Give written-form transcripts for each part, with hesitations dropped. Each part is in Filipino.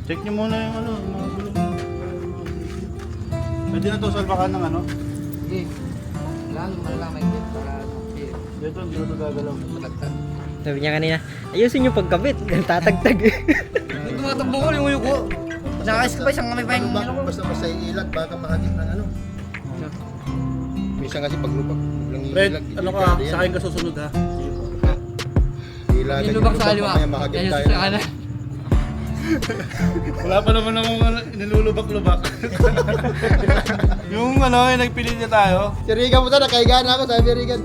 Check nyo muna yung ano, mga gulong. Pwede na to salpakan ng ano? Hindi. Lalo malamay din para Dito, hindi ito gagalaw. matagtag. Sabi niya kanina, ayusin yung pagkabit. Tatagtag. Yung tumatakbo ko, yung uyo ko. Nakakais ko pa isang kamay pa yung Basta yung ilag, baka mahagip ng ano. Minsan kasi paglubak, lang Red, ilag. ano ka, sa akin ka susunod ha? Ilagan yung lubak sa kaliwa. mamaya mahagip Yan yung tayo. sa kanan. Wala pa naman akong nilulubak-lubak. Yung ano, yung nagpilit niya tayo. Si Regan mo na, nakahiga na ako, sabi ni Regan.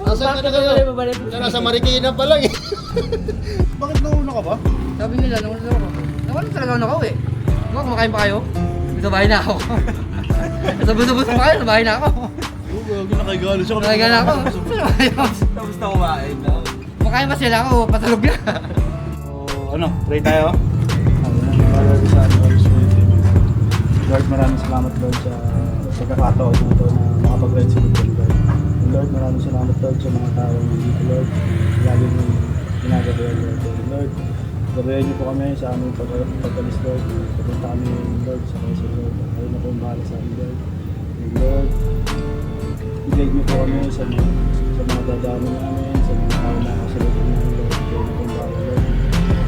Nasaan ka na kayo? Nasa Marikina pa lang eh. Bakit nauna ka ba? Sabi nila, nawala ako. Nawala talaga ako nakauwi. Diba, kumakain pa kayo? Sa bahay na ako. Sa buso-buso pa kayo, sa bahay na ako. Oo, gagi nakagalo siya. Nakahiga na ako. Tapos na kumain na. Kumakain pa sila ako, patulog na. So, ano, try tayo? Lord, sa Lord, maraming salamat Lord sa pagkakataon na ito na makapag-ride sa Lord. Lord, maraming salamat Lord sa mga tao dito Lord. Lagi mong ginagabayan Lord. Lord, gabayan niyo po kami sa aming pag-alis Lord. Papunta kami Lord sa kasi Lord. Kayo na po ang bahala sa amin Lord. And Lord, i-guide niyo po kami sa mga dadaanan namin, sa mga tao na kasunod namin Lord. Kayo na po ang bahala Lord.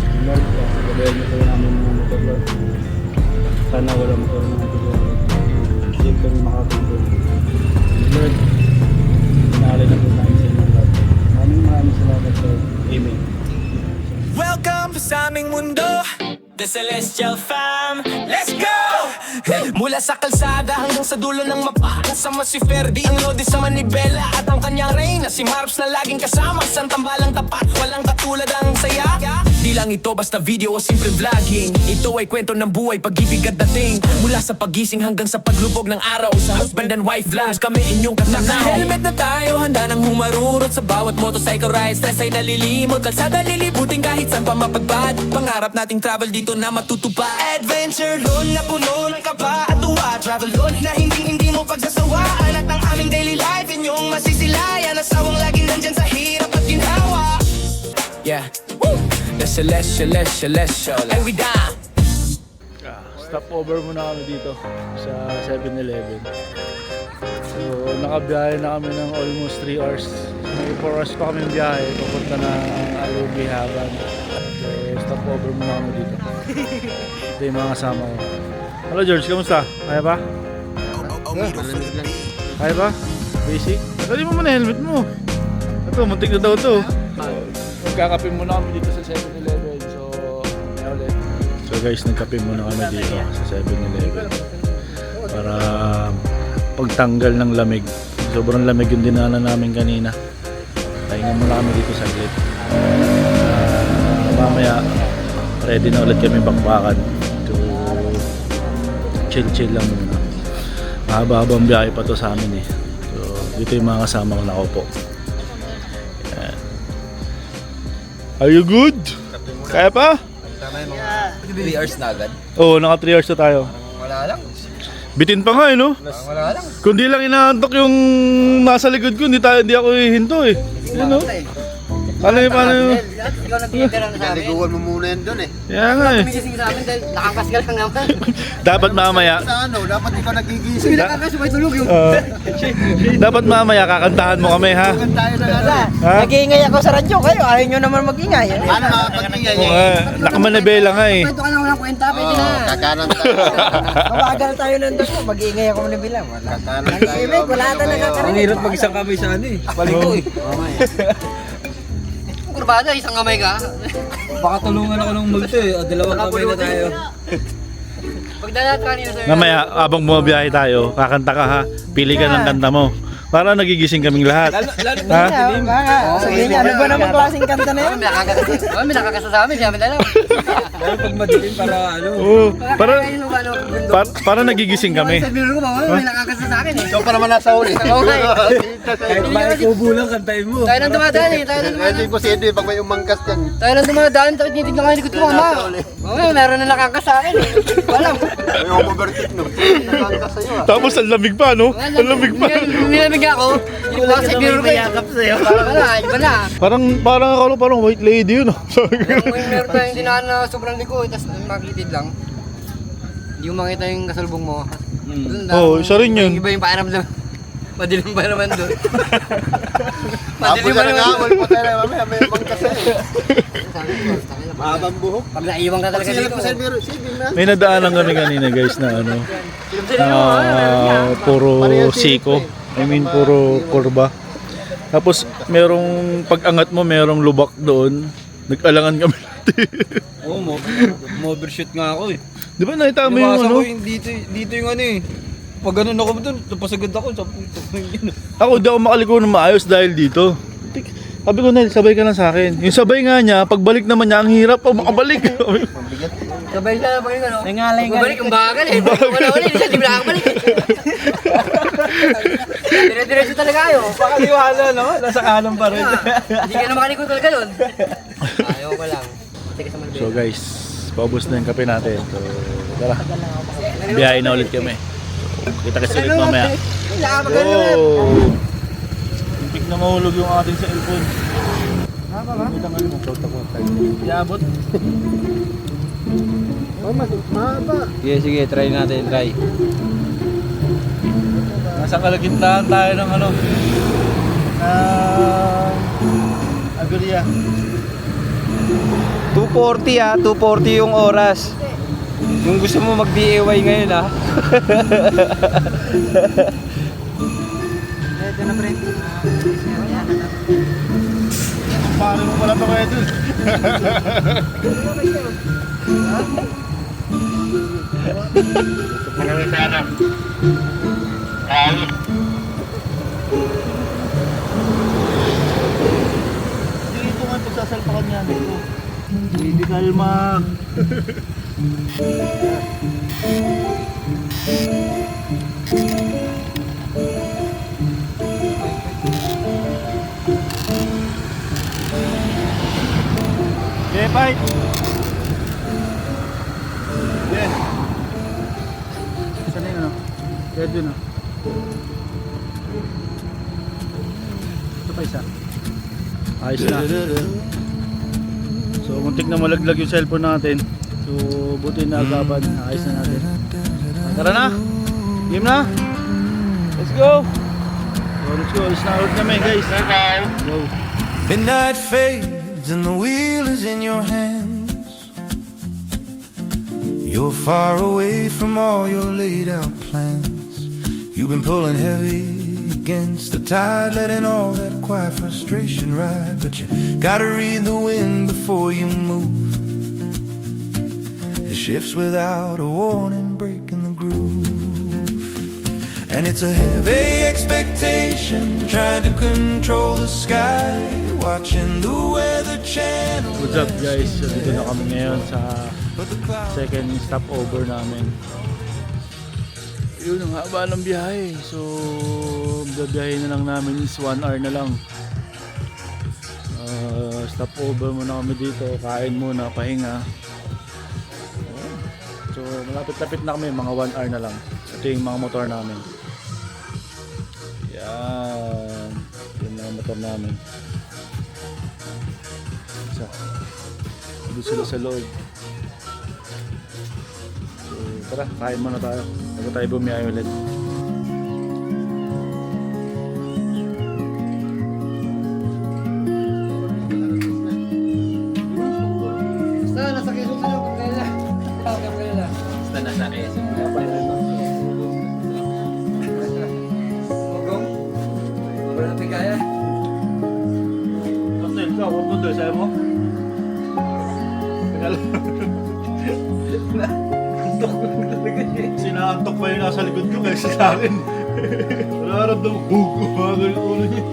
And Lord, gabayan niyo po namin mga motor Lord. Sana wala motor na natin Lord. Safe kami makapagod. And Lord, pinaalay na po namin sa inyo Lord. Maraming salamat Lord. Amen. Welcome sa aming mundo, The Celestial Fam. Let's go! Mula sa kalsada hanggang sa dulo ng mapa, kasama si Ferdy, ang Lodi sa manibela, at ang kanyang reyna, si Marps na laging kasama. Isang tambalang tapat, walang katulad ang saya. Di lang ito basta video o simple vlogging. Ito ay kwento ng buhay, pag-ibig at dating. Mula sa pagising hanggang sa paglubog ng araw, sa husband and wife vlogs, kami inyong katanaw. Naka-helmet na tayo, handa nang humarurot sa bawat motorcycle ride. Stress ay nalilimot, kalsada lilibutin kahit saan pa mapagpad. Pangarap nating travel dito na matutupad. Adventure load na puno ng kaba at tuwa. Travel load na hindi mo pagsasawaan. At ang aming daily life, inyong masisilayan. Asawang laging nandyan sa hirap at ginhawa. Yeah, woo! The celestial, and we down. Stop over muna kami dito sa 7-Eleven. So, nakabiyahe na kami ng almost 3 hours. May 4 hours pa kami biyahe papunta ng Alubi Hagan. So, stop over muna kami dito. Ito yung mga kasama ko. Hello George, kamusta? Kaya ba? Kaya ba? Basic? Dali mo muna helmet mo. Ito, muntik na daw ito. Magkakape muna kami dito sa 7-Eleven. So guys, nagkape muna kami dito sa 7-Eleven para pagtanggal ng lamig. Sobrang lamig yung dinaanan namin kanina. Pahinga muna kami dito saglit. Mamaya ready na ulit kami bakbakan. So chill lang muna. Mahaba-habang biyahe pa to sa amin eh. So dito yung mga kasama ko nakaupo. Yan. Are you good? Kaya pa? 3 hours na agad. Oo, naka 3 hours na tayo. Wala lang. Bitin pa nga eh, no? Wala lang. Kundi lang inaantok yung nasa likod ko, hindi ako hihinto eh. Yun, no? Paano yung... Ikaw nagtitira na sa amin. Naliguan mo muna yan dun eh. Kaya nga eh. Tumigising sa amin dahil nakakas ka lang naman. Dapat mamaya, Sa ano, dapat ikaw nagigising. Hindi nakakas, may tulog yung... dapat mamaya kakantahan mo kami ha. Huwag tayo na ano. Ha? Nag-iingay ako sa radyo kayo. Ayaw nyo naman mag-ingay. Ano makapagpingay Oo eh? nga, nakamanabela nga eh. Kwento ka na walang kwenta, pwede na. Kakanan tayo. Mabagal tayo nandun mo. Mag-iingay ako na bilang. Wala. Kakanan tayo. Nag-iimay, wala na nakakarinig. Ang hirap mag-isang kamay sa ano eh. Paliko eh. Kurbada, isang kamay ka. Baka tulungan ako ng multo eh. O, dalawang kamay na tayo. Pagdalat ka kanina sir. Mamaya, abang bumabiyahe tayo, kakanta ka ha. Pili ka ng kanta mo. Para nagigising kaming lahat. Lalo Ha? Baka, sabihin niya, ano ba naman klaseng kanta na yan? May nakakasa sa amin, siya alam. pag madilim para ano. Oo, para nagigising kami. Sa biro ko ba, may nakakasa sa akin eh. Ikaw pa naman nasa uli. Okay. Kahit ba kubo lang kantahin mo. Tayo lang dumadaan eh, tayo lang Hindi dumadaan. ko siya pag may umangkas dyan. Tayo lang dumadaan, tapos tinitignan ko yung likod ko, ama. Okay, meron na nakakasa sa akin eh. Walang. May overtake no. Nakangkas sa'yo ah. Tapos ang lamig pa, no? Ang lamig pa. Nilamig ako. Yung mga sa biro ko eh. Wala, iba na. Parang white lady yun, no? Yung meron tayong dinaan na sobrang liko, tapos makilitid lang. Hindi ko makita yung kasalubong mo. Doon lang. Oo, isa rin yun. Iba yung pakiramdam. Madilim pa naman doon. Apo siya nag-aawal po tayo. Mamaya may ibang kasi. Mahabang buhok. Pag naiiwan ka talaga dito. May nadaanan kami kanina guys na ano, puro siko. I mean puro kurba. Tapos merong pag-angat mo, merong lubak doon. Nag-alangan kami natin. Oo, overshoot nga ako eh. Di ba nakita mo yung Nabasa ano? ko yung dito yung ano eh. Pag ganun ako doon, napasagad ako sa puto. Ako di ako makaliko ng maayos dahil dito. Sabi ko, Nel, sabay ka lang sa akin. Yung sabay nga niya, pagbalik naman niya, ang hirap pa makabalik. Sabay siya pag ano. Babalik ang bagal eh. Wala hindi siya di nakakabalik. Dire-diretso talaga kayo. Pakaliwala naman, nasa kanan pa rin. Hindi ka na makalikot talaga yun. Ayaw ko lang. Teka sa Malbela. So guys, paubos na yung kape natin. So, tara. Biyahe na ulit kami. Kita kasi ulit mamaya. Oh! Hindi na mahulog yung ating cellphone. Hindi lang ano mo, iabot. Mahaba. Sige, try natin, try. Nasa kalagitnaan tayo ng ano. Agoria. 2:40 2:40 yung oras. Yung gusto mo mag-DIY ngayon Ito na pre. Paano mo pala pa kaya dun? Dito nga pagsasalpakan niya dito. Hindi kalma. Okay, bye. Yeah. Saan yun, ano? Kaya dun, ah. Ito pa isa. Ayos na. So, muntik na malaglag yung cellphone natin. So, buti na agapan. Ayos na natin. Tara na! Game na! Let's go! So, let's go. Alis na out kami, guys. Go! Midnight fades and the wheel is in your hands. You're far away from all your laid out plans. You've been pulling heavy against the tide, letting all that quiet frustration ride. But you gotta read the wind before you move. It shifts without a warning, breaking the groove. And it's a heavy expectation, trying to control the sky, watching the weather channel. What's up guys? So, dito na kami ngayon sa second stopover namin. Yun, ang haba ng biyahe. So, biyahe na lang namin is 1 hour na lang. Stopover muna kami dito, kain muna, pahinga. So, malapit-lapit na kami, mga 1 hour na lang. Ito yung mga motor namin. Yan. Yung mga motor namin. Isa. Doon sila sa loob. So, tara, kain muna tayo. Bago tayo bumiyahe ulit. Basta, nasa Quezon na lang. Kaya na. Basta nasa Quezon. Hugong? Wala na pigaya. Pastel, ikaw, huwag mo doon, sabi mo? Sinaantok pa yung nasa likod ko kasi sa akin. Wala ramdam ko, bagal yung ulo niya.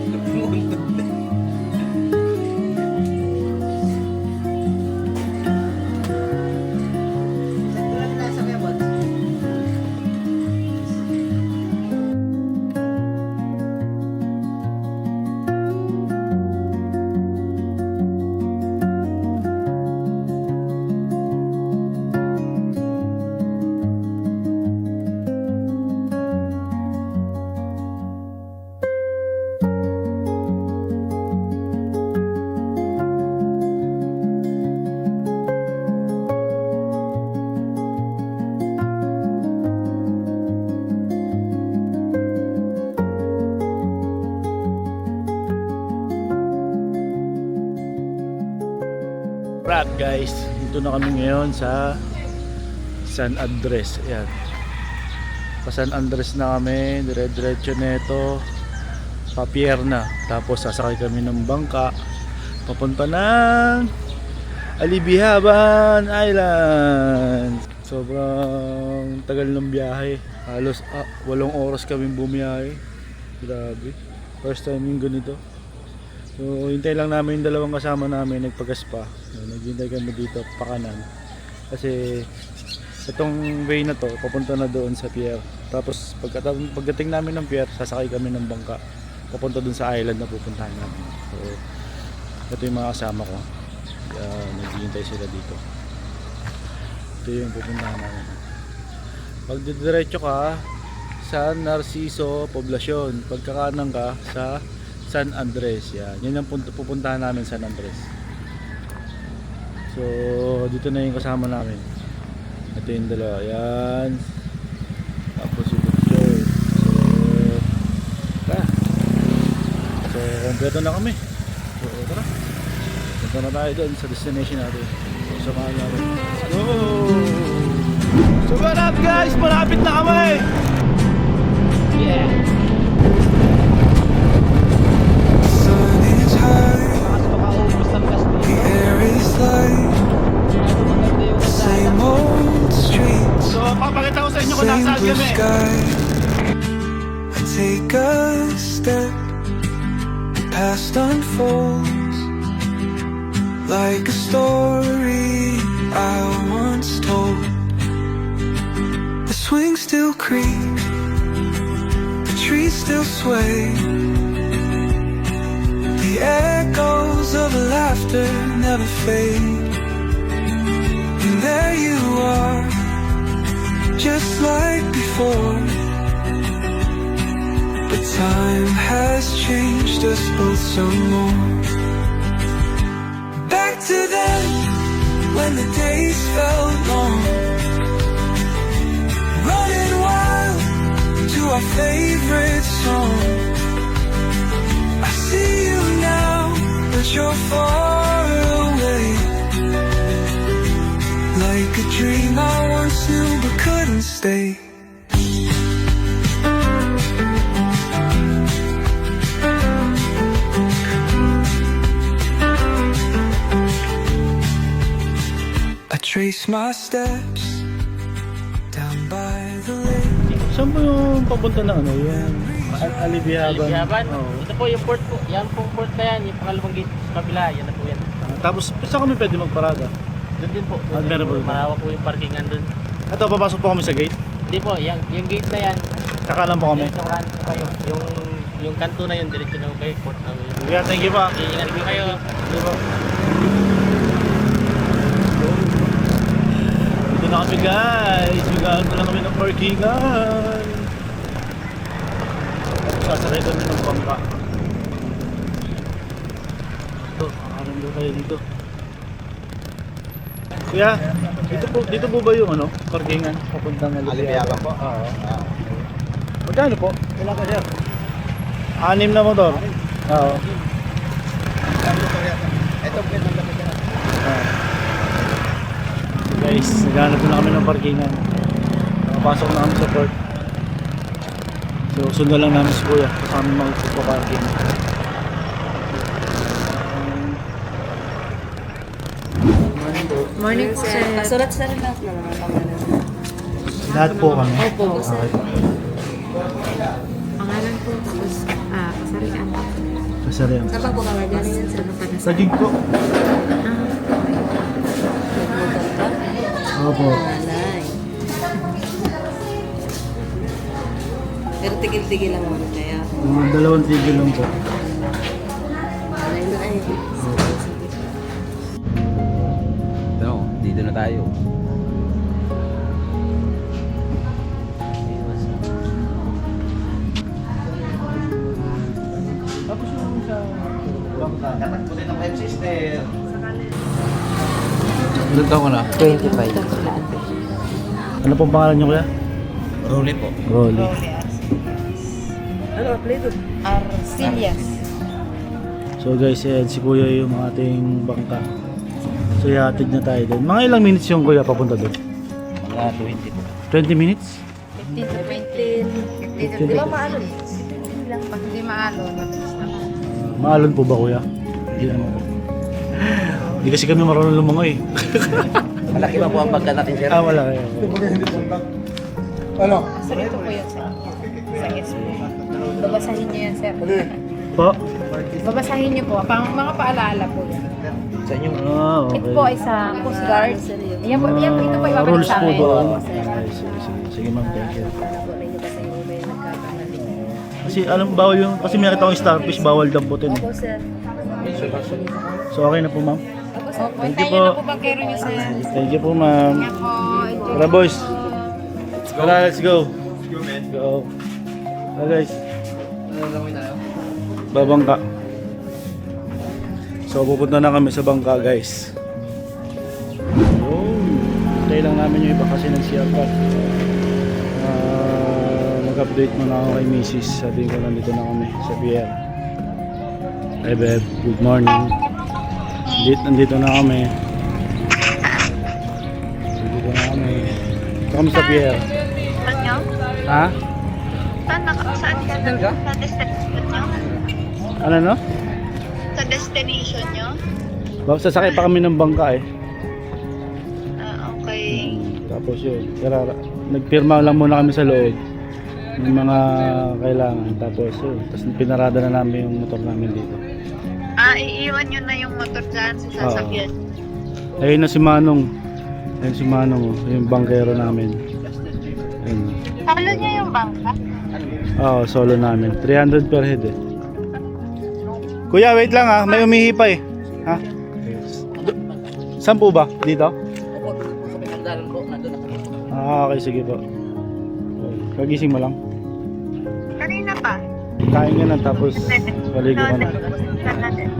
guys, dito na kami ngayon sa San Andres. Ayan. Pa San Andres na kami, dire-diretso neto pa Pierna. Tapos sasakay kami ng bangka papunta ng Alibihaban Island. Sobrang tagal ng biyahe. Halos 8 oras kami bumiyahe. Grabe. First time yung ganito. So, hintay lang namin yung dalawang kasama namin, nagpagas pa. Naghintay kami dito, pakanan. Kasi, itong way na to, papunta na doon sa pier. Tapos, pagdating namin ng pier, sasakay kami ng bangka. Papunta doon sa island na pupuntahan namin. So, ito yung mga kasama ko. Naghihintay sila dito. Ito yung pupuntahan namin. Pag diretso ka, sa Narciso Poblacion. Pagkakanan ka sa San Andres. Yan ang pupuntahan namin, San Andres. So, dito na yung kasama namin. Ito yung dalawa. Yan. Tapos yung picture. So, kompleto na kami. So, tara. Punta na tayo doon sa destination natin. So, samahan namin. Let's go! So, what up guys? Malapit na kami! Sun is high, the air is light, same old streets, So, papakita ko sa inyo kung same nasaan blue kami. sky. I take a step, the past unfolds like a story I once told. The swings still creak, the trees still sway. The echoes of laughter never fade. And there you are, just like before. But time has changed us both some more. Back to then, when the days felt long, running wild to our favorite song. I see you now, but you're far away. Like a dream I once knew but couldn't stay. I trace my steps down by the lake. Saan po yung papunta na ano? Yan. Alibihaban. Alibihaban? Oo. Ito po yung port po. Yan pong port na yan. Yung pangalawang gate sa kabila. Yan na po yan. Tapos, saan kami pwede magparada? Doon din po. Meron po. Marawa po yung parkingan doon. Ito, papasok po kami sa gate. Hindi po. Yung gate na yan. Kakalan po kami. Diretso kanan po kayo. Yung kanto na yun. Diretso na po kayo. Port na po yun. Yeah, thank you pa. Iingat po kayo. Dito na kami guys. Magaan na lang kami ng parkingan. Tapos sasakay kami ng bangka. Ito, makakaroon daw tayo dito. Kuya, dito po ba yung ano, parkingan? Papuntang Alibihaban po? Oo. Magkano po? Wala ka sir. 6 na motor? Oo. Ito po yung Guys, naghanap na kami ng parkingan. Nakapasok na kami sa port. So, sundan lang namin si Kuya kasama magpaparking. Morning po, sir. Pasulat sa rin na. Lahat po kami. Opo, sir. Okay. Pangalan po, tapos pasarian. Kasarian. Saan pa po ka galing yan, sir? Sa gig po. Opo. Alay. Pero tigil-tigil lang muna kaya. Mga 2 tigil lang po. Alay na ay. No, dito na tayo. Tapos yung sa bangka, katak po din ng 5 sister. Ilan taon ka na? 25. Ano pong pangalan niyo Kuya? Rolly po. Rolly. Ano, play to? Arcelias. So guys, yan si Kuya yung ating bangka. So ihatid na tayo doon. Mga ilang minutes yung kuya papunta doon? Mga 20 po. 20 minutes? 15 to 20. Di ba maalon? 15 lang pa. Hindi maalon. Mabilis lang. Maalon po ba kuya? Hindi naman. Hindi kasi kami marunong lumangoy. Malaki ba po ang pagka natin, sir? Wala kayo. Ano? So, ito po yun sa guest po. Babasahin niyo yan, sir. Po? Babasahin niyo po. Mga paalala po yan. Sa inyo. Ito Okay. po ay sa Coast Guard. Yan po, ito po ibabalik Rules sa po amin. doon. Opo, sir. Sige ma'am, thank you. Kasi may nagkakamali. Kasi alam bawal yung, kasi may nakita akong starfish, bawal damputin. Opo, sir. So okay na po ma'am. Opo, Thank you hintayin niyo po. na po bangkero niyo, sir. Thank you po ma'am. Yan po. Enjoy. Tara boys. Tara, let's go. Let's go. Tara guys. Babangka. So pupunta na kami sa bangka guys. Yun. Hintay lang namin yung iba kasi nag-CR pa. Mag-update muna ako kay Mrs. Sabi ko nandito na kami sa pier. Hey babe, good morning. Nandito na kami. Nandito na kami. Ito kami sa pier. Ha? Saan ka na? Sa destination nyo? Ano no? Sa destination nyo? Sasakay pa kami ng bangka eh. Okay. Tapos yun, nagpirma lang muna kami sa loob ng mga kailangan. Tapos yun, tapos pinarada na namin yung motor namin dito. Iiwan nyo na yung motor dyan sa sasakyan. Ayun na si Manong. Ayun si Manong, oh, yung bangkero namin. Ayun. Salo nyo yung bangka? Oo, solo namin. 300 per head eh. Kuya, wait lang ha. May umihi pa eh. Ha? Saan po ba? Dito? Okay, sige po. Kagising mo lang. Kanina pa. Kain ka na tapos paligo ka na.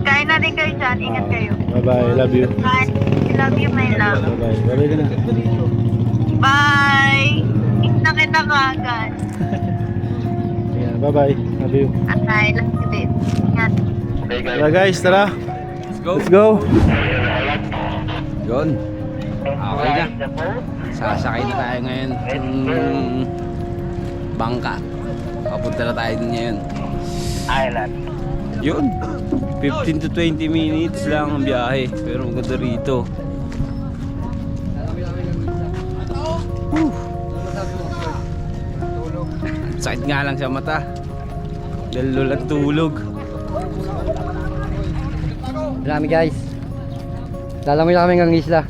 Kain na rin kayo dyan. Ingat kayo. Bye-bye. Love you. Bye. Love you, my love. Bye-bye. Bye-bye ka na. Bye! Kita kita agad. Ayan, bye-bye. Love you. I love you din. Ingat. Tara guys, tara. Let's go. Yun. Okay na. Sasakay na tayo ngayon ng bangka. Papunta na tayo din ngayon. Island. Yun. 15 to 20 minutes lang ang biyahe. Pero maganda rito. Sakit nga lang sa mata. Dahil walang tulog. Marami guys. Lalangoy na kami hanggang isla.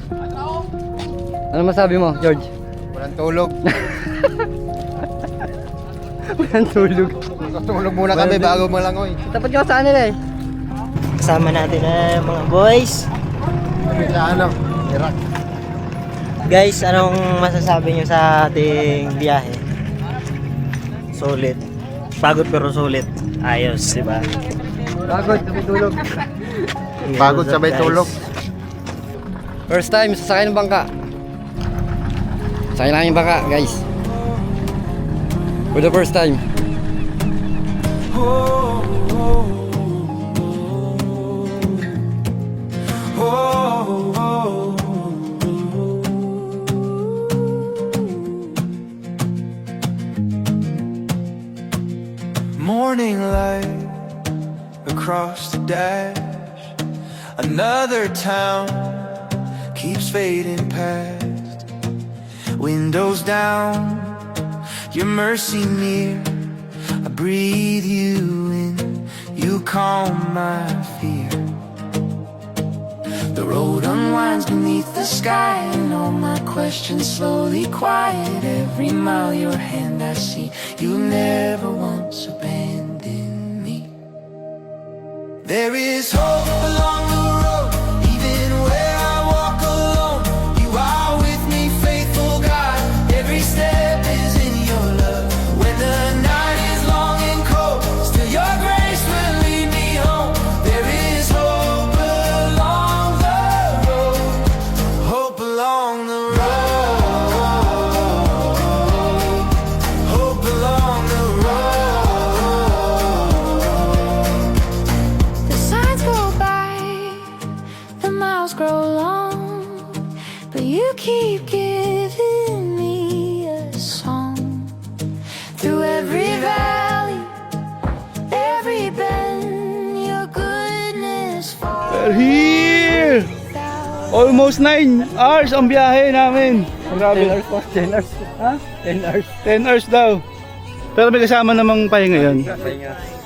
Ano masabi mo, George? Walang tulog. Walang tulog. Tulog muna kami bago malangoy. Tapat ka sa nila eh. Kasama natin na mga boys. Sa ano? Iraq. Guys, anong masasabi nyo sa ating biyahe? Sulit. Pagod pero sulit. Ayos, diba? Pagod, sabay tulog. Pagod sabay tulog. First time, sasakay ng bangka. Sasakay lang yung bangka, guys. For the first time. Morning light across the dash. Another town keeps fading past. Windows down, your mercy near. I breathe you in, you calm my fear. The road unwinds beneath the sky, and all my questions slowly quiet. Every mile your hand I see, you never once abandoned me. There is hope along the road, even where I walk alone. You are with me, faithful God. Every step is in your love. When the night is long and cold, still your grace will lead me home. There is hope along the road, hope along the road, hope along the road. The signs go by Almost 9 hours ang biyahe namin. Grabe. 10 hours po, 10 hours. Ha? 10 hours. 10 hours daw. Pero may kasama namang pahinga yun.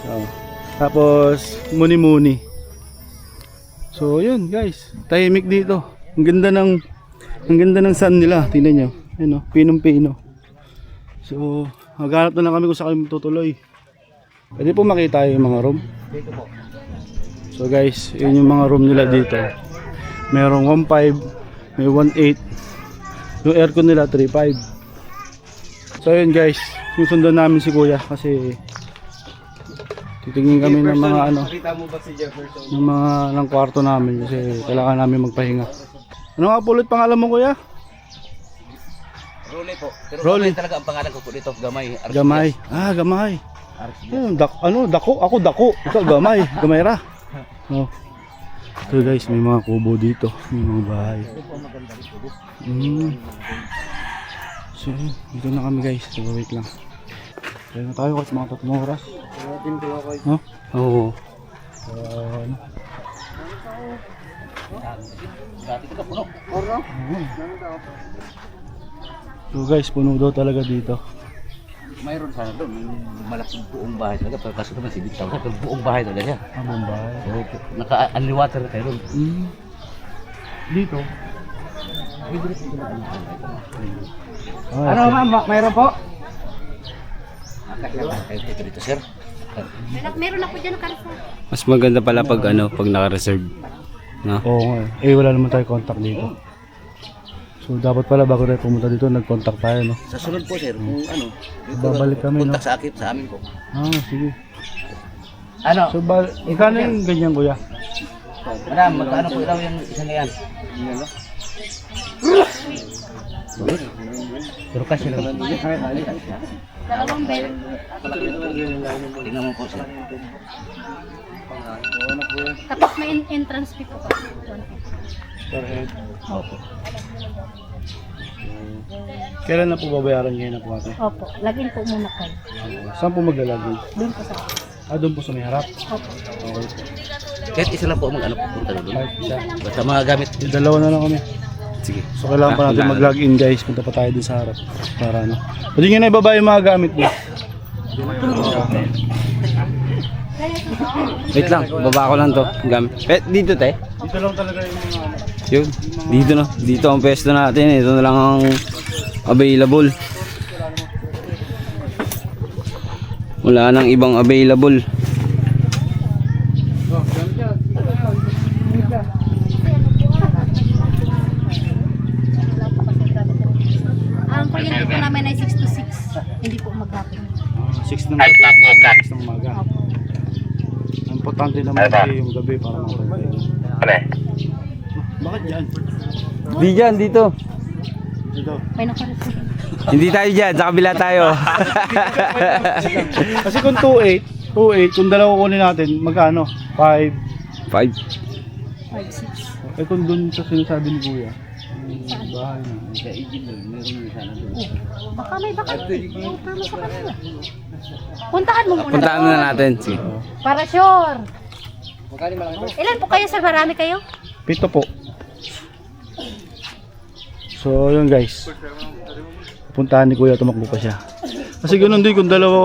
Oh. Tapos muni-muni. So yun guys, tahimik dito. Ang ganda ng sun nila. Tingnan nyo. Ayun, pinong-pino. So maghanap na lang kami kung saan kami tutuloy. Pwede po makita yung mga room. So guys, yun yung mga room nila dito. Merong 1.5, may 1.8. Yung aircon nila 3.5. So yun guys, yung sundan namin si Kuya kasi titingin kami ng mga ano, ng mga ng kwarto namin kasi kailangan namin magpahinga. Ano nga po ulit pangalan mo, Kuya? Rolly po. Pero Rolly. Rolly talaga ang pangalan ko po dito, Gamay. Gamay. Ah, Gamay. Dako. Ako dako. Ikaw Gamay. Gamayra. Oh. So guys, may mga kubo dito, may mga bahay. So, dito na kami guys. So, wait lang. Kaya na tayo kasi mga 3 oras. No? Oo. So guys, puno daw talaga dito. Mayroon sana doon, yung malaking buong bahay talaga. Pero kaso naman si Bitaw na, pero buong bahay talaga siya. Ang bahay. So, naka-underwater kayo doon. Dito. Ano ma'am, mayroon po? Kayo dito sir. Meron ako dyan, Karisa. Mas maganda pala pag ano, pag naka-reserve. No? Oo nga. Wala naman tayo contact dito. So dapat pala bago tayo pumunta dito, nag-contact tayo, no? Sa sunod po sir, kung ano, Babalik kami, no? contact sa akin, sa amin po. Ah, sige. Ano? So, ikano yung ganyan, Kuya? Madam, magkano po ilaw yung isa na yan? Pero kasi lang. Dalawang bed. Tingnan mo po sir. Tapos may entrance fee po. Per head. Opo. Kailan na po babayaran ngayon ang kuwate? Opo, lagin po muna kayo. Saan po maglalagay? Doon po sa Doon po sa may harap? Opo. Okay. Kahit isa lang po ang mag-ano pupunta doon. Kahit isa. Basta mga gamit. Dalawa na lang kami. Sige. So kailangan pa natin Kailangan. mag-log in guys. Punta pa tayo dun sa harap. Para ano. Pwede nyo na ibaba yung mga gamit mo. Wait lang, baba ko lang to. Dito te. Dito lang talaga yung mga ano. Yun. Dito no. Dito ang pwesto natin. Ito na lang ang available. Wala nang ibang available. Ang kuryente po namin ay 6 to 6. Hindi po maghapon. 6 ng gabi hanggang 6 ng umaga. Ang importante naman kasi yung gabi para makapag-gabi. Bakit dyan? Di dyan, dito. Dito. May nakareserve. Hindi tayo dyan, sa kabila tayo. Kasi kung 2.8, kung dalawa kunin natin, magkano? 5. 5. 5, 6. Eh kung dun sa sinasabi ni Kuya, yung bahay na. Baka may baka. Yung tama sa kanila. Puntahan mo muna. Puntaan doon. na natin. Sige. Para sure. Ilan po kayo sir? Marami kayo? 7 po. So yun guys. Puntahan ni Kuya, tumakbo pa siya. Kasi ganoon din kung dalawa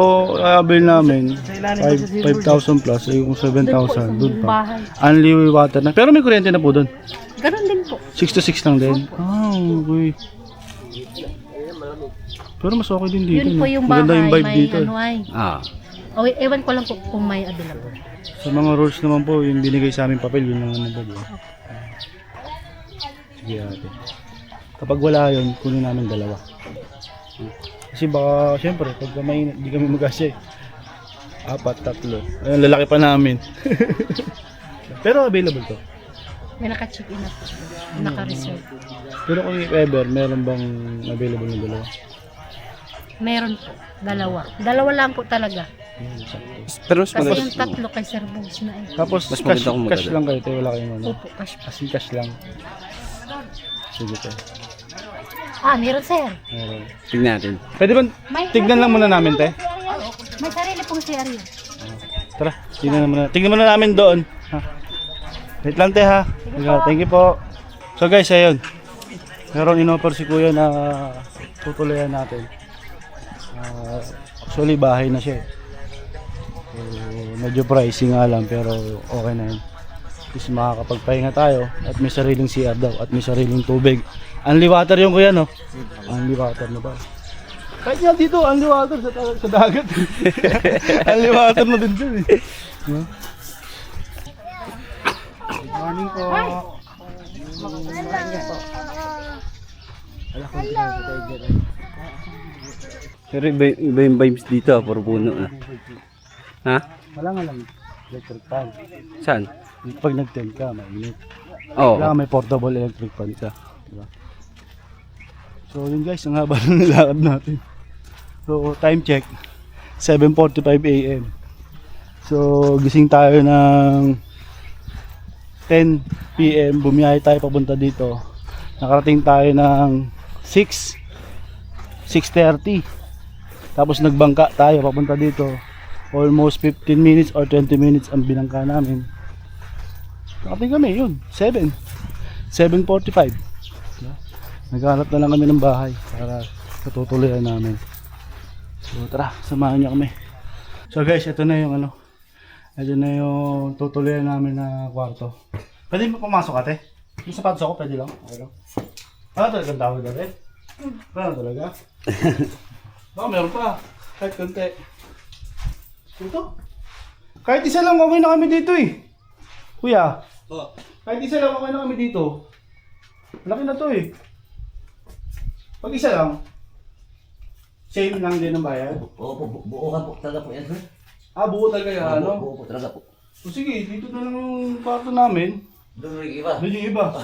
avail namin, 5,000 plus, ay kung 7,000 doon pa. Bahay. Only water na. Pero may kuryente na po doon. Ganon din po. 6 to 6 lang din. Ah, okay. Pero mas okay din dito. Yun po no? yung Maganda bahay. yung vibe May dito. ano ay. Ah. Oh, ewan ko lang po kung may available. Sa mga rules naman po, yung binigay sa amin papel, yun lang naman ba? Sige ate. Kapag wala yun, kunin namin dalawa. Kasi baka, syempre, pag may hindi kami mag-asya 4, 3. Ayun, lalaki pa namin. Pero available to. May naka-check in na po. Naka-reserve. Pero kung if ever, meron bang available na dalawa? Meron po. Dalawa lang po talaga. Pero mas Kasi maganda. yung tatlo kay Sir Bugs na eh. Tapos Mas cash, maganda kung cash maganda. lang kayo, tayo wala kayong ano. Opo, cash po. Kasi cash lang. Sige tayo. Meron sir. Meron. Tignan natin. Pwede ba tignan lang muna namin, te? May sarili pong CRU. Tara, tignan muna namin doon. Ha? Wait lang, te ha. Thank you po. So guys, ayun. Meron inoffer si Kuya na tutulayan natin. Actually, bahay na siya. So, medyo pricey nga lang pero okay na yun. At least makakapagpahinga tayo at may sariling CR daw at may sariling tubig. Unli water yung Kuya, no? Unli water na ba? Kahit nga dito, unli water sa dagat. Unli water na din dyan eh. No? Good morning po. Pero iba yung vibes dito, puro puno na. Ha? Wala nga lang electric fan. Saan? Pag nag-tent ka, mainit. Oo. Kailangan may portable electric fan ka. Diba? So yun guys, ang haba ng nilakad natin. So time check, 7:45 AM. So gising tayo ng 10 PM, bumiyahe tayo papunta dito. Nakarating tayo ng 6:30. Tapos nagbangka tayo papunta dito. Almost 15 minutes or 20 minutes ang binangka namin. Nakarating kami, yun, 7:45. Naghanap na lang kami ng bahay para katutuloyan namin. So tara, samahan niyo kami. So guys, ito na yung ano. Ito na yung tutuloyan namin na kwarto. Pwede mo pumasok ate? Yung sapatos ako, pwede lang. Okay lang. Ano talagang tawag na rin? Ano talaga? Baka meron pa. Kahit konti. Ito. Kahit isa lang okay na kami dito eh. Kuya. Kahit isa lang okay na kami dito. Laki na to eh. Pag isa lang, same lang din ang bayad. Buo ka po talaga po yan, sir. Buo talaga yan, ano? Buo po talaga po. So sige, dito na lang yung kwarto namin. Doon rin iba. Doon yung iba.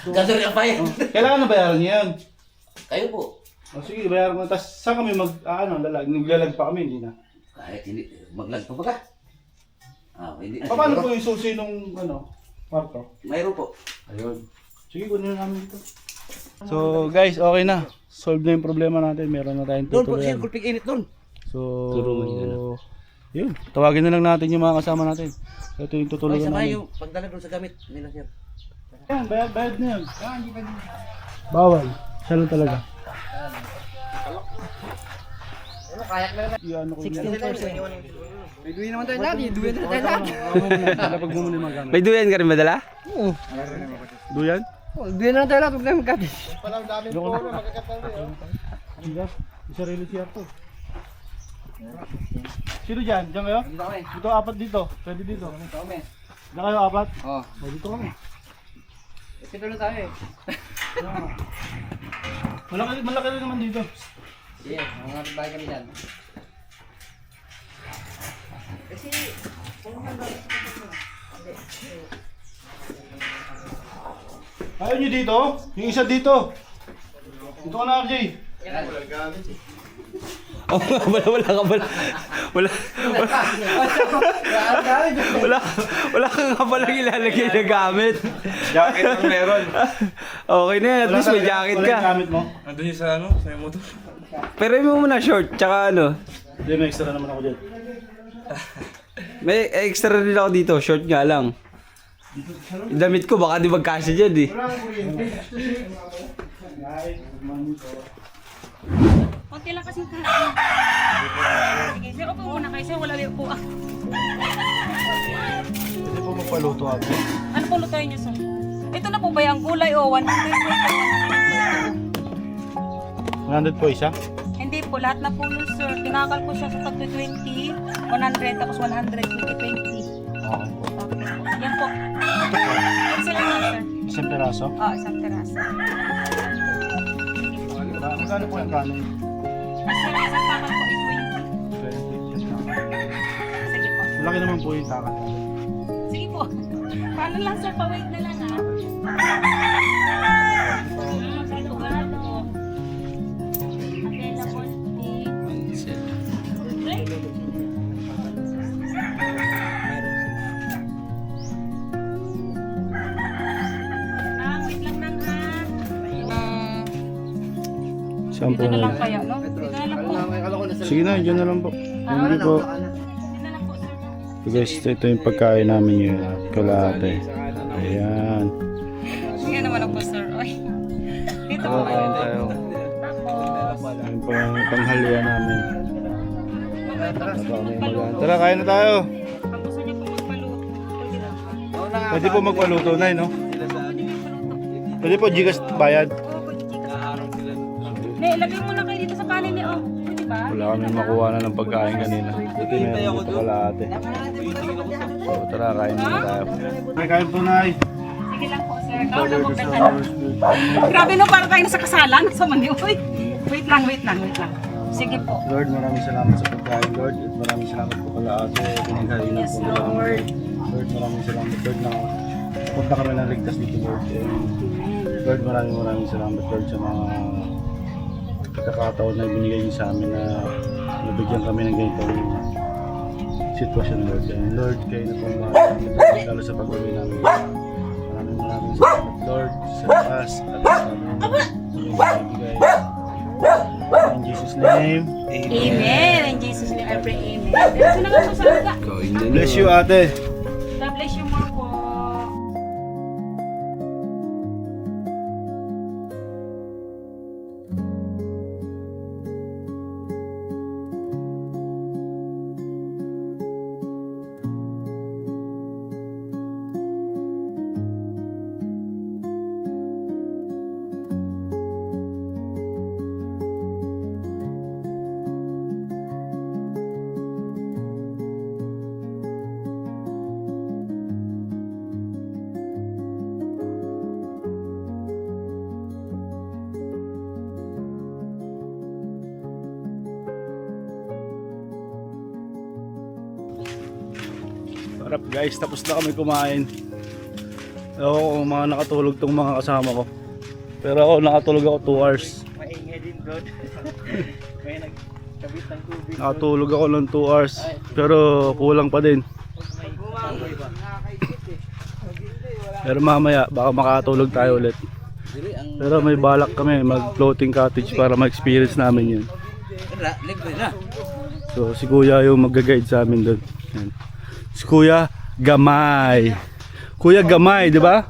Gano'n yung bayad. Kailangan na bayaran niya yan. Kayo po. Sige, bayaran mo. Tapos saan kami naglalag pa kami, hindi na. Kahit hindi, maglag pa ba ka? Hindi na. Paano po yung susi nung kwarto? Mayroon po. Ayun. Sige, kunin na namin dito. So guys, okay na. Solve na yung problema natin. Meron na tayong Doon po, tutuloyan. sir, kulpig init doon. So, Turungan niya na. yun. Tawagin na lang natin yung mga kasama natin. Ito yung Ay, tutulungan sabay namin. yung pagdala doon sa gamit nila, sir. Yan, bayad na yan. Bawal. Siya lang talaga. Ano, 16%. May duwi naman tayo lahat. Duwi naman tayo lahat. Lapag mo muna yung mga gamit. May duyan ka rin ba dala? Duyan? Duwi naman tayo lahat. Huwag tayo magkati. Hindi. May sarili siya to. Sino dyan? Diyan kayo? Dito kami. Dito, apat dito. Pwede dito. Dito kami. Diyan kayo, apat? Oo. Dito kami. Dito na tayo eh. Malaki rin naman dito. Sige, mga bahay kami dyan. Ayaw nyo dito? Yung isa dito. Dito ka na, RJ. Oh, wala ka pala. Wala ka nga pala ilalagay na gamit. Jacket ang meron. Okay na yan, at least may jacket Wala yung ka. gamit mo. Nandun yung sa sa motor. Pero mo muna short, tsaka ano. Hindi, may extra naman ako dyan. May extra rin ako dito, short nga lang. Yung damit ko, baka di magkasya dyan eh. Okay lang kasing kain. Sige, sir, upo muna kayo, sir. Wala rin po. Pwede po magpaluto ako. Ano po lutuin niyo, sir? Ito na po ba yung gulay o 100 100 po isa? Hindi po, lahat na po yun, sir. Tinakal ko siya sa tag 20, 100, tapos 100, 20. Oo. Yan po. Excellent na, sir. Isang peraso? Isang terasa. Magkano po yung kanin? Sir, isang pakal po, 20. 820. Sige po. Malaki naman po yung takal. Sige po. Paano lang, sir? Pa-wait na lang, ha? Sigurado. Available. Right? Wait lang lang, ha? Saan po Dito na lang na? kaya, no? Dito na lang po. Sige na, dyan na lang po. Hindi po. Dito na lang po, sir. So guys, ito yung pagkain namin yun. Kalate. Ayan. Sige naman ako. kain tayo. Ayun po yung tanghalian namin. Tara, kain na tayo. Kung gusto niyo po magpaluto, pwede na. Pwede po magpaluto na, no? Pwede po Gcash bayad. Oo, pwede Gcash. Lagay mo na kayo dito sa kanin ni oh. Pwede ba? Wala kami makuha na ng pagkain kanina. Buti meron dito kalahati. So tara, kain na tayo. May kain po, Nay. Sige lang po, sir. Ikaw na po Grabe no, para tayo nasa kasalan sa Manioy. Wait lang. Sige po. Lord, maraming salamat sa pagkain, Lord. At maraming salamat po kala ate. Pinaghahinan Yes, po nila kami. Lord. Lord, maraming salamat, Lord, na punta kami ng ligtas dito, Lord. And Lord, maraming salamat, Lord, sa mga pagkakataon na binigay niyo sa amin na nabigyan kami ng ganitong sitwasyon, Lord. And Lord, kayo na po ang bahala sa amin, Lord, lalo sa pag-uwi namin. Maraming salamat, Lord, sa taas at sa amin ibigay. In Jesus' name. Amen. In Jesus' name I pray, amen. Diretso na nga po sa luga. Bless you, ate. God bless you more po. Harap guys, tapos na kami kumain. Ako kung mga nakatulog tong mga kasama ko. Pero ako nakatulog ako 2 hours. Maingay din, bro. May nagkabit ng tubig. Nakatulog ako ng 2 hours. Pero kulang pa din. Pero mamaya baka makatulog tayo ulit. Pero may balak kami mag floating cottage para ma-experience namin yun. So si Kuya yung mag-guide sa amin doon. Si Kuya Gamay. Kuya Gamay, di ba?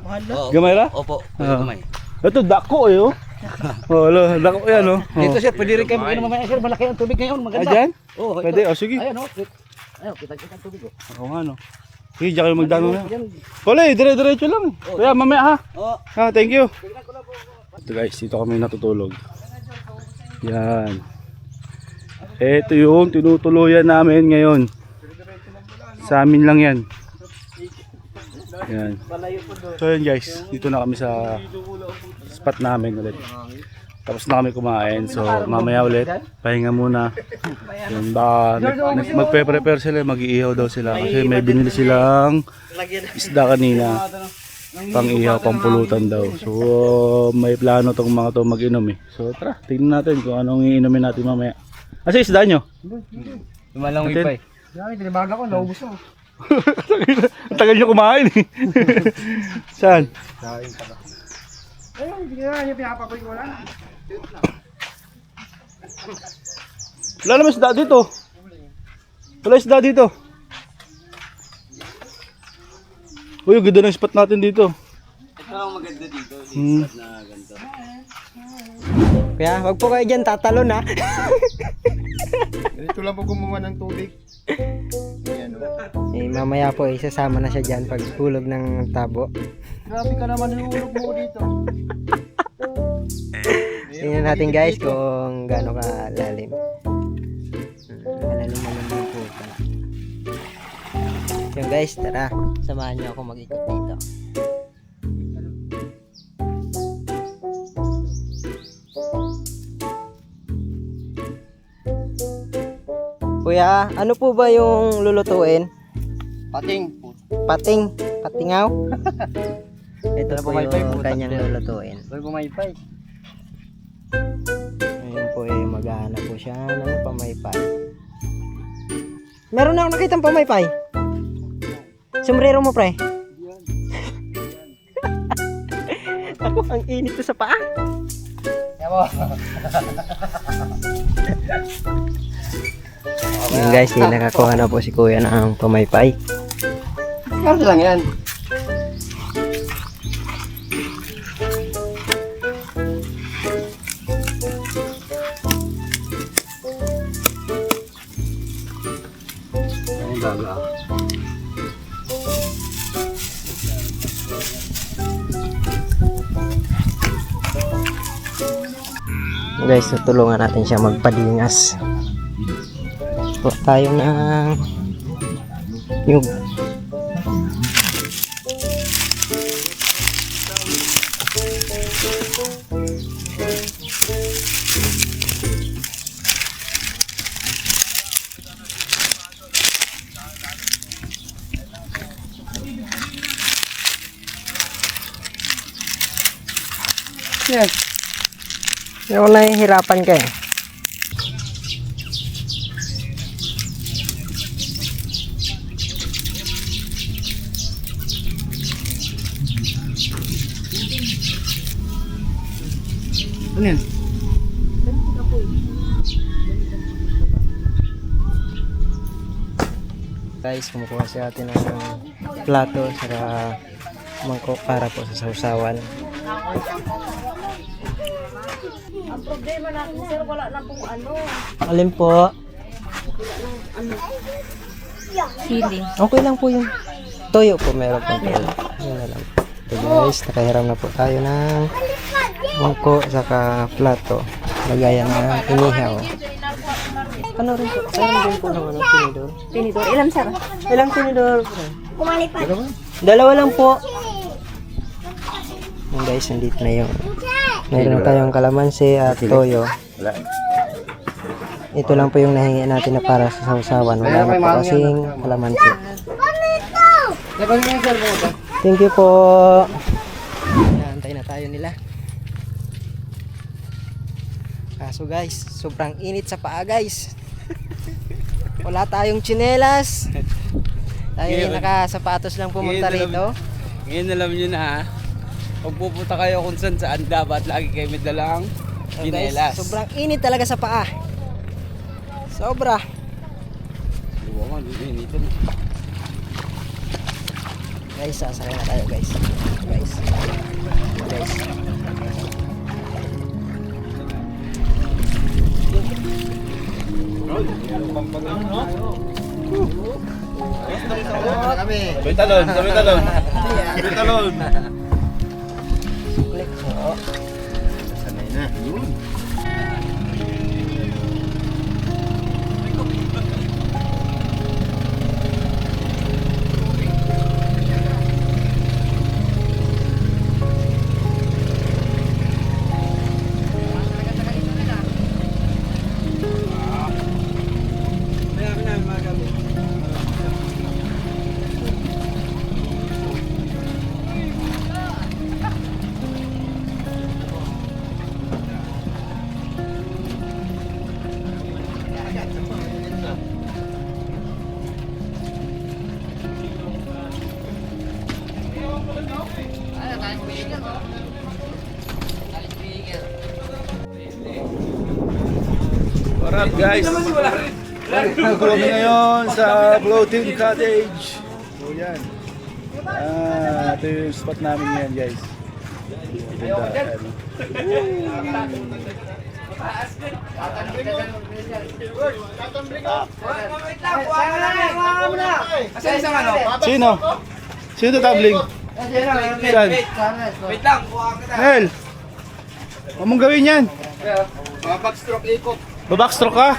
Gamay ra? Opo, Gamay. Ito dako eh oh. Oh, dako yan oh. Dito sir, pwede rin kayo mag-inom mamaya sir. Malaki ang tubig ngayon, maganda. Ayan? Oo, Pwede, oh sige. Ayan oh. Ayun, kita ang tubig ko. Oo nga no. Sige, diyan kayo magdano na. Wala eh, dire-diretso lang. Kaya mamaya ha. Ha, thank you. Ito guys, dito kami natutulog. Yan. Ito yung tinutuluyan namin ngayon. Sa amin lang yan. Yan. So yan guys, dito na kami sa spot namin ulit. Tapos na kami kumain, so mamaya ulit, pahinga muna. Yan, baka magpe-prepare sila, mag-iihaw daw sila. Kasi may binili silang isda kanina. Pang-ihaw, pang-pulutan daw. So may plano tong mga to mag-inom eh. So tara, tingnan natin kung anong iinumin natin mamaya. Asa isda nyo? Lumalang wipay. Dami, tinibaga ko, naubos ko. Ang tagal nyo kumain eh. Saan? Ayun, hindi na niya pinapakoy ko lang. Wala naman isda dito. Wala isda dito. Uy, ganda ng spot natin dito. Ito ang maganda dito. Yung spot na ganito. Kaya wag po kayo dyan tatalon ha. Dito lang po gumawa ng tubig. Ayan o. Eh, mamaya po isasama na siya dyan pag hulog ng tabo. Grabe ka naman nilulog mo dito. Tingnan natin guys kung gaano kalalim. Malalim naman din po pala. Yung guys, tara. Samahan niyo ako mag-ikot dito. Kuya, ano po ba yung lulutuin? Pating. Pating? Patingaw? Ito po yung kanyang lulutuin. Pumaypay. Ayun po eh, maghahanap po siya ng pamaypay. Meron na ako nakitang pamaypay. Sombrero mo pre. Ako, ang init ko sa paa. Yun guys, nakakuha na po si kuya ng pamaypay. Kano lang yan? Gaga. Guys, tutulungan natin siya magpadingas. So, tayo ng yung yeah. Yung nahihirapan ka eh. Ano yan? Guys, kumukuha si ate ng plato saka mangkok para po sa sausawan. Ang problema natin, sir, wala na pong ano. Alin po? Sili. Okay lang po yung toyo po, meron po toyo. Yun na lang. So guys, nakahiram na po tayo ng mangkok saka plato. Lagayan na inihaw. Ano rin po? Alam din po ng ano, tinidor. Tinidor. Ilan, sir? Ilang tinidor? Kumalipat. Dalawa lang po. Yung guys, nandito na yung meron na tayong kalamansi at toyo. Ito lang po yung nahingi natin na para sa sausawan. Wala na po kasing kalamansi. Thank you po. Antay na tayo nila. Kaso guys, sobrang init sa paa guys. Wala tayong tsinelas. Tayo yung nakasapatos lang pumunta rito. Ngayon alam nyo na ha. Pag pupunta kayo kung saan dapat lagi kayo may dalang So, guys, chinelas. sobrang init talaga sa paa. Sobra. Buwan nga, initan. Guys, sasakay na tayo guys. Guys. Sabay talon. Sabay talon. Sanay na. Yun. Alright guys. Kami ngayon sa floating cottage. So yan. Ito yung spot namin yan guys. Ganda, ano. Sino? Sino tabling? Saan? Wait lang, buka kita. Nel! Huwag mong gawin yan. Mga backstroke ikot. Babackstroke ka?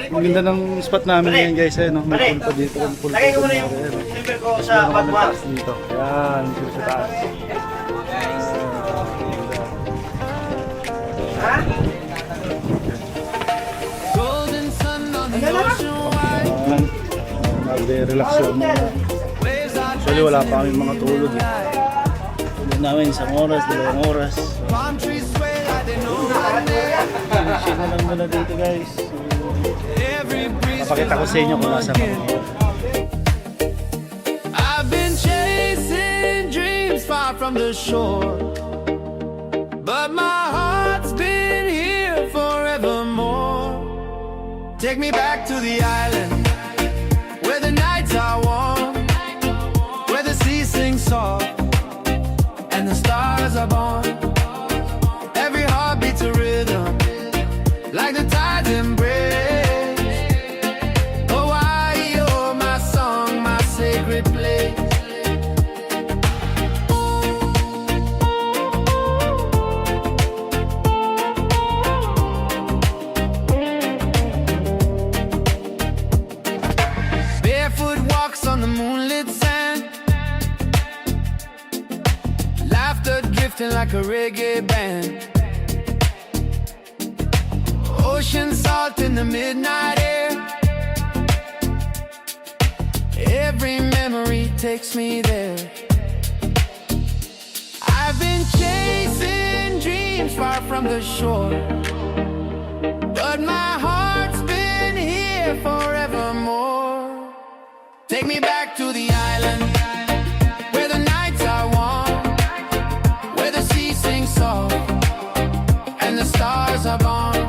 Ang ganda ng spot namin ngayon guys. Ayun, no? May pool pa dito. Lagay ko muna yung silver ko sa bagwas. Dito. Yan, dito sa taas. Relax yun. Actually wala pa kami mga tulog eh. Tulog namin isang oras, 2 oras. Shit na lang muna dito guys. Papakita ko sa inyo kung nasa kami. I've been chasing dreams far from the shore, but my heart's been here forevermore. Take me back to the island where the nights are warm, where the sea sings soft and the stars are born. Every heart beats a rhythm like the tides embrace. Oh, like a reggae band. Ocean salt in the midnight air. Every memory takes me there. I've been chasing dreams far from the shore, but my heart's been here forevermore. Take me back to the island where the nights are warm, where the sea sings soft and the stars are born.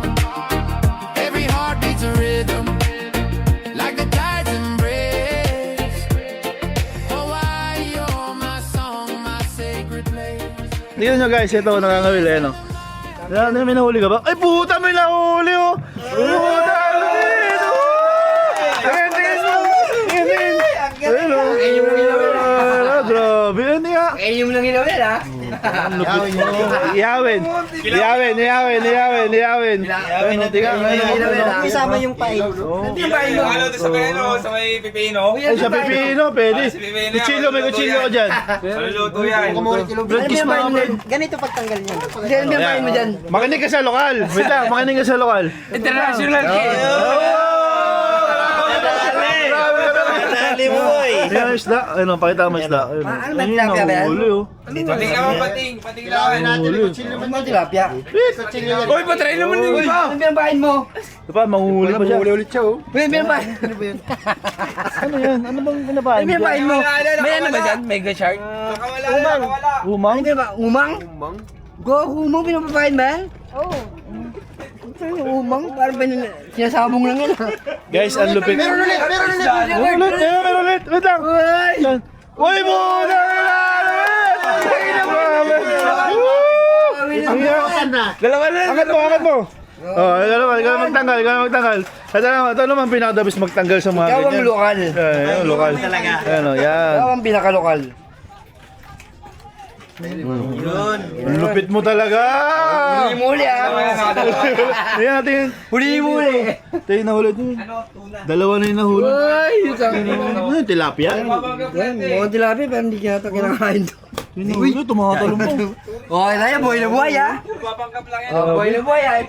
Every heart beats a rhythm like the tides embrace. Oh, why you're my song, my sacred place. Tingnan nyo guys, ito nakangawil eh, no? May nahuli ka ba? Ay puta, may nahuli oh! Puta, ano dito? Ayan, tingnan mo! Ayan, ayan oh! Grabe, yan nga! Kainin mo lang ginawin, ha? Iyawin! Ayun, tingnan mo. Isama yung pain. Ano to sa Peno? Sa may Pipino? Ay, sa pipino, pwede. Si Pipino. Kuchilyo, may kuchilyo ko dyan. Maluluto yan. Blood kiss pa ako. Ganito pagtanggal niya. Hindi, ano ba mo dyan? Makinig ka sa lokal. Wait lang, makinig ka sa lokal. International game! Dali mo boy! Ayan ang isda. Ayun, pakita mo isda. Ayun, Ano ba ayun, tilapia ba yan? nahuli oh. Pating naman, pating lang. Nahuli. Ano ba tilapia? Uy, patry naman yung iba. Ano binabahin mo? Ito pa, manguhuli pa siya. ulit siya oh. Ano binabahin? Ano yan? Ano bang pinabahin? Ano binabahin mo? May ano ba dyan? Mega shark? Nakawala, nakawala. Umang? Ano ba? Umang? Go, umang pinababahin ba yan? Oo. Umang? Parang sinasabong lang yan, ha? Guys, ang lupit. Meron ulit! Meron ulit! Wait lang! Yan. Uy, muna! Dalawa na. Angat mo! Oh, ikaw magtanggal. Ito naman pinakadabis magtanggal sa mga Ikaw ang ganyan. lokal. Yan, lokal. Ayan o, yan. Ikaw ang pinakalokal. Ang lupit mo talaga! Huli mo uli, ha? Ayan, tingin. Huli mo uli. Tingin nahuli. Dalawa na yung nahuli. Ay, Ano yung tilapia? yan, mukhang tilapia, pero hindi kaya ito kinakain to. Yung nahuli, tumatalong mo. Okay na yan, buhay na buhay, ha? Buhay na buhay, ha?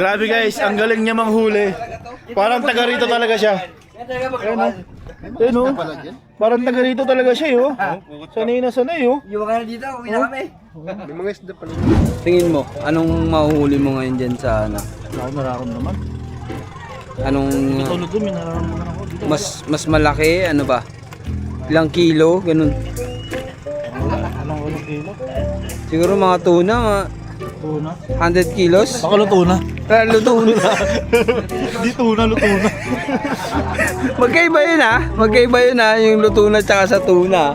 Grabe guys, ang galing niya manghuli. Parang taga rito talaga siya. Yan talaga magkakal. Ayun o. Parang taga rito talaga siya oh. Sanay na sanay oh. Iwan ka na dito, uwi na kami. May mga isda pala. Tingin mo, anong mahuhuli mo ngayon dyan sa ano? Ako nararamdaman. Anong Tulad doon, may nararamdaman ako dito. mas malaki, ano ba? Ilang kilo, ganun. Anong kilo? Siguro mga tuna, mga Tuna? 100 kilos. Baka luto na. Luto na. Di tuna, luto na. Magkaiba yun ha. Magkaiba yun ha, yung luto na tsaka sa tuna.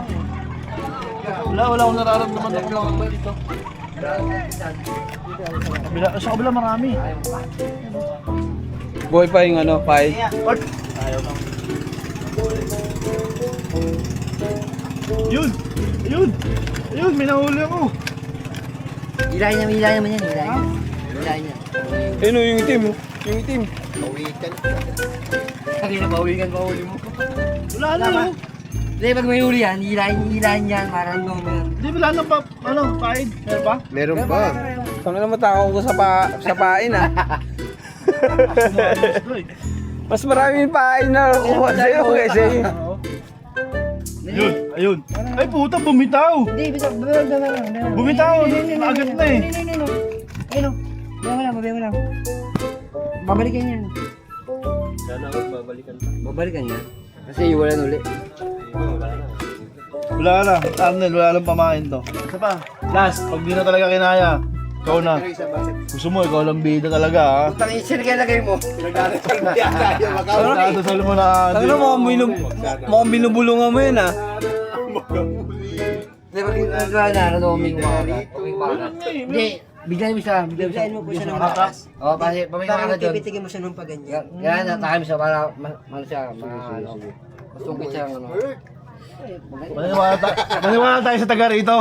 Wala akong nararamdaman na kumakain dito. Sa kabila marami. Buhay pa yung ano, pie. Yun! Ayun, may nahuli ako. Hilahin naman yan, hilahin niya. Ayun o, yung itim. Yung itim. Kanina bahuli mo. Wala na yun. Hindi, pag may huli yan, hilahin yan, parang gawin. Di wala na pa, pain? Meron pa? Meron ba? Tangina na matakaw ko sa pain ha. Mas maraming pain na kuha sa'yo kasi. Ayun. Ay puta, bumitaw. Hindi, bisa, Bumitaw, agad na eh. Ayun o, bayan mo lang. Babalikan yan. Babalikan yan? Kasi iwalan uli. Wala na, Arnel, wala nang pamain to. Isa pa, last, pag di na talaga kinaya, ikaw na. Gusto mo, ikaw lang bida talaga ha. Putang isir kaya lagay mo. Dadasal mo na. Tangina mukhang binubulungan mo yun ha. Hindi, pag nagkala na, Hindi, bigyan mo siya. Bigyan mo po siya ng makas. Oo, pamay doon. Tipitigin mo siya nung paganyan. Yan, natakay mo siya para, siya, masungkit siya, ano. Maniwala tayo sa taga rito.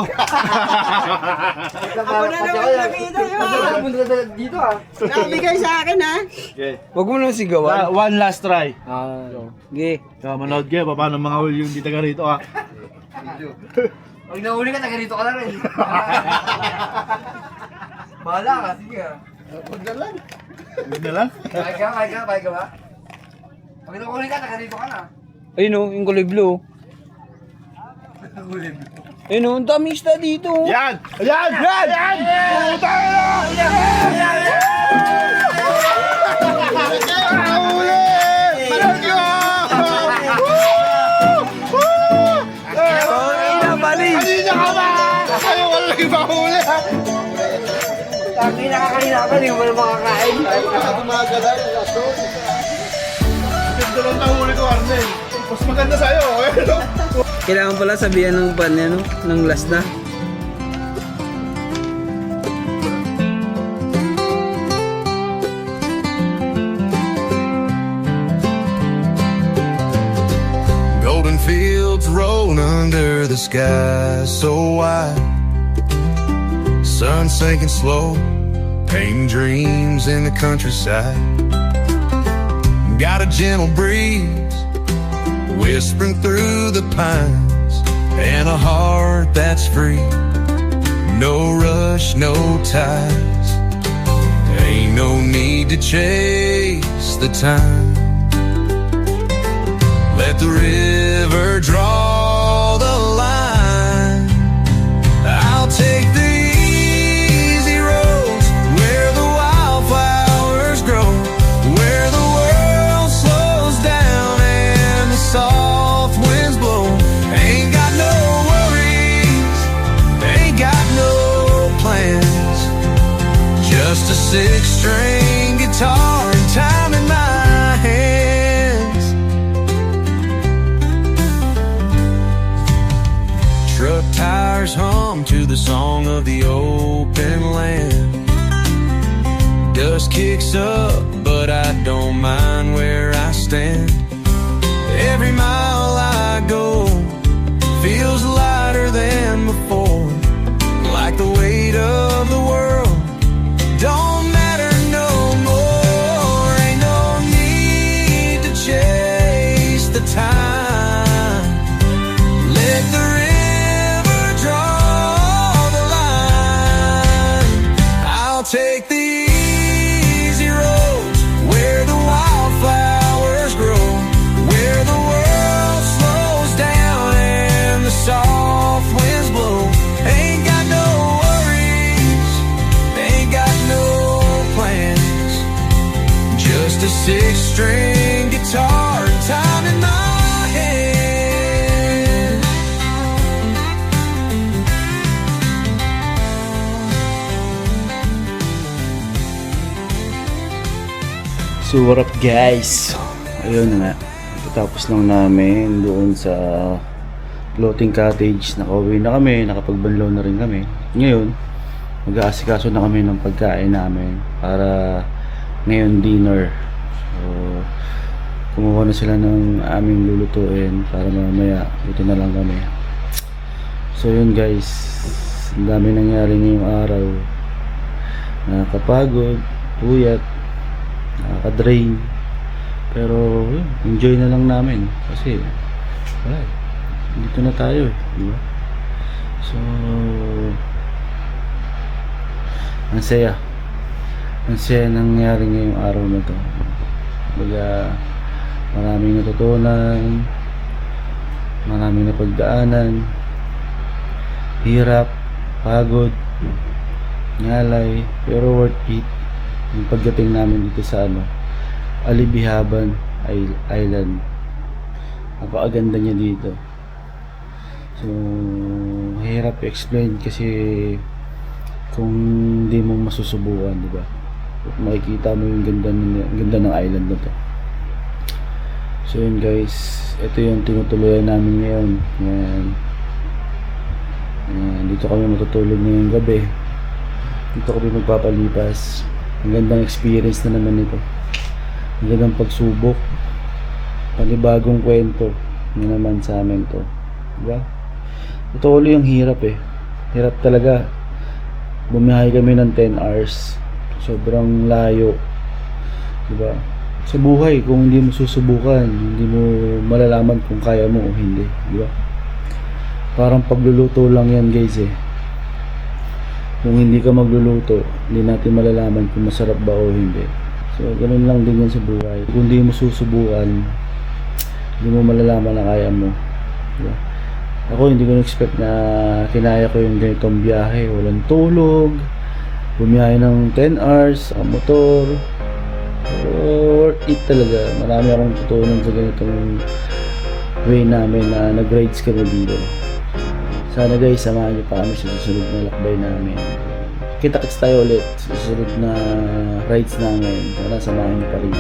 Ako na naman dito ah. Nakabigay sa akin ha. Okay. Huwag mo nang sigawan. One last try. Sige. Manood kayo, paano mga huli yung di taga rito ha. Pag nahuli ka, taga rito ka na rin. Bahala ka, sige ah. Huwag na lang. Huwag na lang. Kaya ka ba? Pag nahuli ka, taga rito ka na. Ayun o, yung kulay blue. Ayun o, ang dami isda dito. Yan! Yan! Yan! Yan! Puta na! Huli! Malagyo! Kanina ka ba? Ayaw wala yung mahuli ha? Kanina ka, hindi mo na makakain. Gumagalan yung laso. Ganda lang nahuli ko, Arnel. Mas maganda sa'yo, eh, no? Kailangan pala sabihan ng pan, ano, ng last na. Golden fields roll under the sky so wide. Sun sinking slow, painting dreams in the countryside. Got a gentle breeze whispering through the pines, and a heart that's free. No rush, no ties. Ain't no need to chase the time. Let the river draw the line. I'll take the easy roads where the wildflowers grow, where the world slows down and the soft winds blow. Ain't got no worries, ain't got no plans, just a six-string guitar and time in my hands. Truck tires hum to the song of the open land. Dust kicks up, but I don't mind where I stand. Every mile I go feels lighter than before, like the weight of the world don't matter no more. Ain't no need to chase the time. Let the river draw the line. I'll take the easy roads where the wildflowers grow, where the world slows down and the soft winds blow. Ain't got no worries, ain't got no plans, just a six-string guitar and time in my hand. So what up guys? Ayun na nga. Tapos lang namin doon sa floating cottage. Nakauwi na kami, nakapagbanlaw na rin kami. Ngayon, mag-aasikaso na kami ng pagkain namin para ngayon dinner. So, kumuha na sila ng aming lulutuin para mamaya ito na lang kami. So yun guys, ang dami nangyari ngayong araw. Nakakapagod, puyat, nakaka-drain, pero yun, enjoy na lang namin kasi wala, dito na tayo di ba? So ang saya nangyari ngayong araw na to. Baga, maraming natutunan, maraming napagdaanan, hirap, pagod, ngalay, pero worth it yung pagdating namin dito sa Alibihaban Island. Napakaganda niya dito. So hirap i-explain kasi kung hindi mo masusubukan, di ba? Makikita mo yung ganda ng island na to. So yun guys, ito yung tinutuloyan namin ngayon. Yan. Dito kami matutulog ngayong gabi. Dito kami magpapalipas. Ang gandang experience na naman ito. Ang gandang pagsubok. Panibagong kwento na naman sa amin to. Diba? Totoo yung hirap eh. Hirap talaga. Bumiyahe kami ng 10 hours. Sobrang layo. Diba? Sa buhay, kung hindi mo susubukan, hindi mo malalaman kung kaya mo o hindi. Diba? Parang pagluluto lang yan guys eh. Kung hindi ka magluluto, hindi natin malalaman kung masarap ba o hindi. So ganun lang din yan sa buhay. Kung hindi mo susubukan, hindi mo malalaman na kaya mo. Diba? Ako hindi ko na-expect na kinaya ko yung ganitong biyahe. Walang tulog, bumiyahe ng 10 hours sa motor. So, worth it talaga. Marami akong tutunan sa ganitong way namin na nag-rides kami dito. Sana guys, samahan niyo pa kami sa susunod na lakbay namin. Kita-kits tayo ulit sa susunod na rides namin. Sana samahan niyo pa rin.